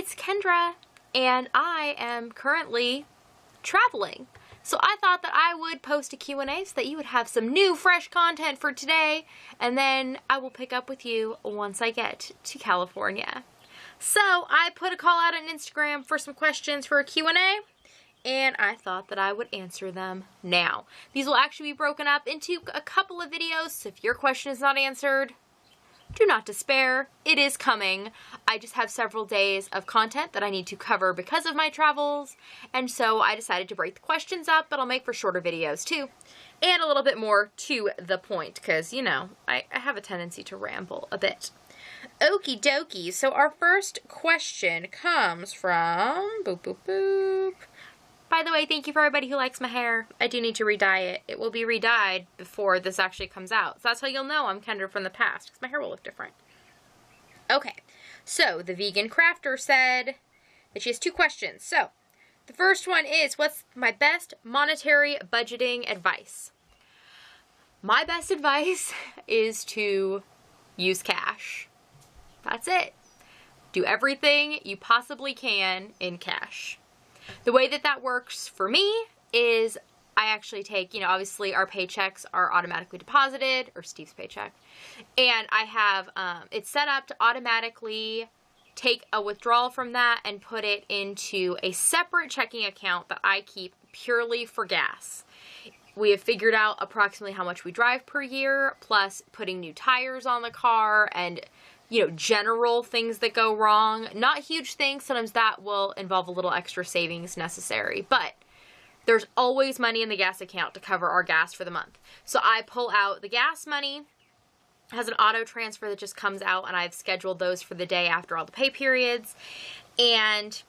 it's Kendra, and I am currently traveling. So I thought that I would post a Q&A so that you would have some new, fresh content for today, and then I will pick up with you once I get to California. So I put a call out on Instagram for some questions for a Q&A, and I thought that I would answer them now. These will actually be broken up into a couple of videos, so if your question is not answered, do not despair, it is coming. I just have several days of content that I need to cover because of my travels, and so I decided to break the questions up, but I'll make for shorter videos too, and a little bit more to the point, because, you know, I have a tendency to ramble a bit. Okie dokie, so our first question comes from, boop boop boop. By the way, thank you for everybody who likes my hair. I do need to re-dye it. It will be re-dyed before this actually comes out. So that's how you'll know I'm Kendra from the past, because my hair will look different. Okay, so the vegan crafter said that she has two questions. So the first one is, what's my best monetary budgeting advice? My best advice is to use cash. That's it. Do everything you possibly can in cash. The way that that works for me is I actually take, you know, obviously our paychecks are automatically deposited, or Steve's paycheck, and I have it set up to automatically take a withdrawal from that and put it into a separate checking account that I keep purely for gas. We have figured out approximately how much we drive per year, plus putting new tires on the car and, you know, general things that go wrong. Not huge things. Sometimes that will involve a little extra savings necessary, but there's always money in the gas account to cover our gas for the month. So I pull out the gas money, has an auto transfer that just comes out, and I've scheduled those for the day after all the pay periods. And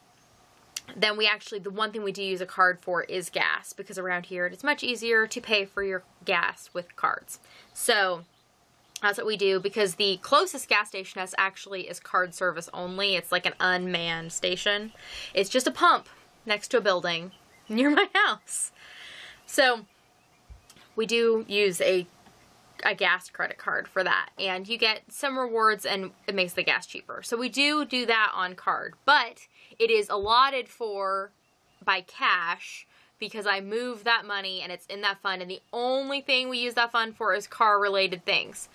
then we actually, the one thing we do use a card for is gas, because around here it's much easier to pay for your gas with cards. So that's what we do, because the closest gas station us actually is card service only. It's like an unmanned station. It's just a pump next to a building near my house. So we do use a gas credit card for that, and you get some rewards and it makes the gas cheaper. So we do that on card, but it is allotted for by cash, because I move that money and it's in that fund, and the only thing we use that fund for is car related things.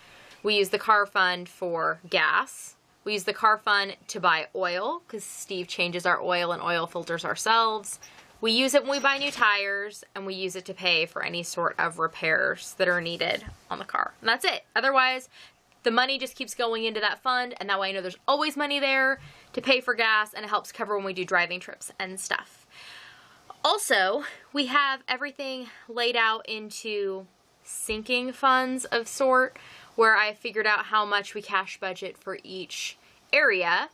We use the car fund for gas. We use the car fund to buy oil, because Steve changes our oil and oil filters ourselves. We use it when we buy new tires, and we use it to pay for any sort of repairs that are needed on the car. And that's it. Otherwise, the money just keeps going into that fund, and that way I know there's always money there to pay for gas, and it helps cover when we do driving trips and stuff. Also, we have everything laid out into sinking funds of sort, where I figured out how much we cash budget for each area,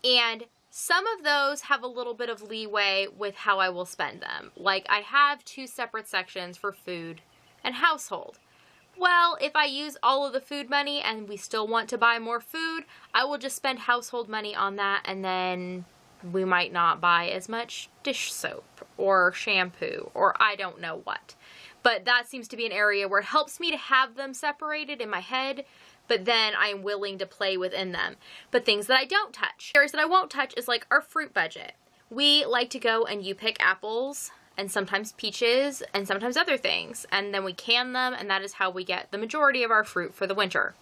and some of those have a little bit of leeway with how I will spend them. Like, I have two separate sections for food and household. Well, if I use all of the food money and we still want to buy more food, I will just spend household money on that, and then we might not buy as much dish soap or shampoo or I don't know what. But that seems to be an area where it helps me to have them separated in my head, but then I'm willing to play within them. But things that I don't touch. Areas that I won't touch is like our fruit budget. We like to go and you pick apples and sometimes peaches and sometimes other things, and then we can them, and that is how we get the majority of our fruit for the winter.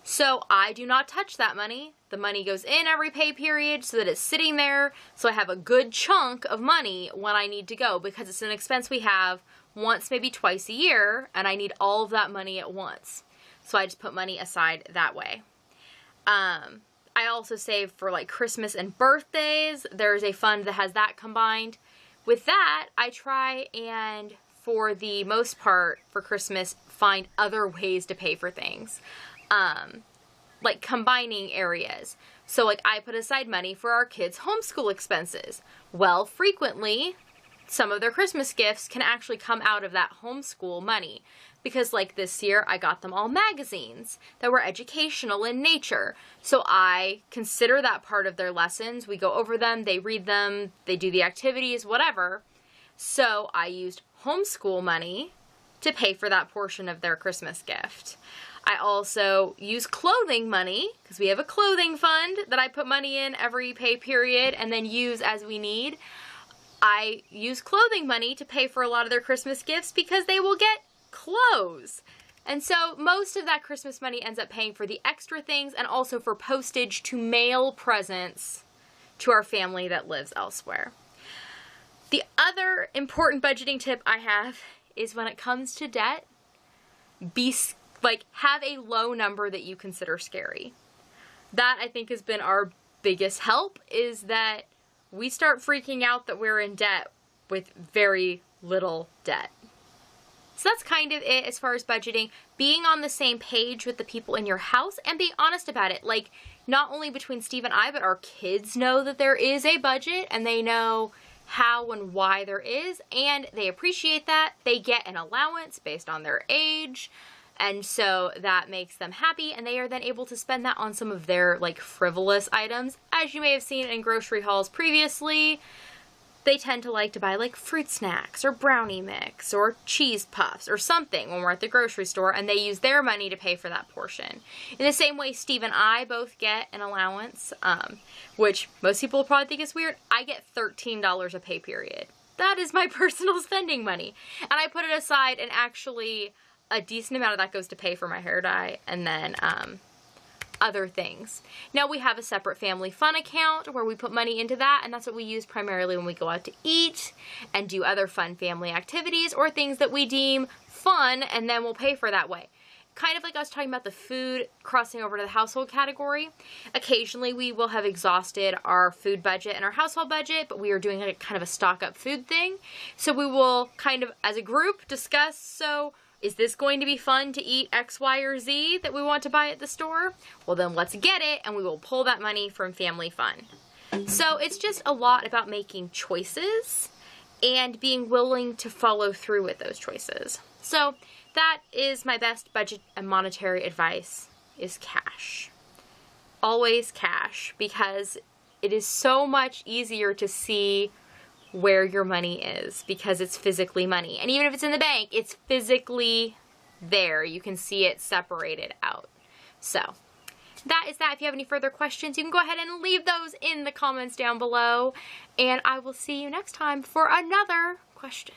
So I do not touch that money. The money goes in every pay period so that it's sitting there, so I have a good chunk of money when I need to go, because it's an expense we have once, maybe twice a year, and I need all of that money at once. So I just put money aside that way. I also save for like Christmas and birthdays. There's a fund that has that combined. With that, I try and, for the most part, for Christmas, find other ways to pay for things. Like combining areas. So like I put aside money for our kids' homeschool expenses. Well, frequently, some of their Christmas gifts can actually come out of that homeschool money. Because like this year, I got them all magazines that were educational in nature. So I consider that part of their lessons. We go over them, they read them, they do the activities, whatever. So I used homeschool money to pay for that portion of their Christmas gift. I also use clothing money, because we have a clothing fund that I put money in every pay period and then use as we need. I use clothing money to pay for a lot of their Christmas gifts because they will get clothes. And so most of that Christmas money ends up paying for the extra things and also for postage to mail presents to our family that lives elsewhere. The other important budgeting tip I have is when it comes to debt, have a low number that you consider scary. That, I think, has been our biggest help, is that we start freaking out that we're in debt with very little debt. So that's kind of it as far as budgeting. Being on the same page with the people in your house and being honest about it. Like, not only between Steve and I, but our kids know that there is a budget and they know how and why there is, and they appreciate that. They get an allowance based on their age, and so that makes them happy, and they are then able to spend that on some of their like frivolous items. As you may have seen in grocery hauls previously, they tend to like to buy like fruit snacks or brownie mix or cheese puffs or something when we're at the grocery store, and they use their money to pay for that portion. In the same way, Steve and I both get an allowance, which most people will probably think is weird. I get $13 a pay period. That is my personal spending money. And I put it aside, and actually a decent amount of that goes to pay for my hair dye and then other things. Now we have a separate family fun account where we put money into that, and that's what we use primarily when we go out to eat and do other fun family activities or things that we deem fun, and then we'll pay for that way. Kind of like I was talking about the food crossing over to the household category. Occasionally we will have exhausted our food budget and our household budget, but we are doing like kind of a stock up food thing. So we will kind of as a group discuss, so is this going to be fun to eat X, Y, or Z that we want to buy at the store? Well, then let's get it, and we will pull that money from family fun. So it's just a lot about making choices and being willing to follow through with those choices. So that is my best budget and monetary advice, is cash. Always cash, because it is so much easier to see where your money is because it's physically money. And even if it's in the bank, it's physically there. You can see it separated out. So that is that. If you have any further questions, you can go ahead and leave those in the comments down below. And I will see you next time for another question.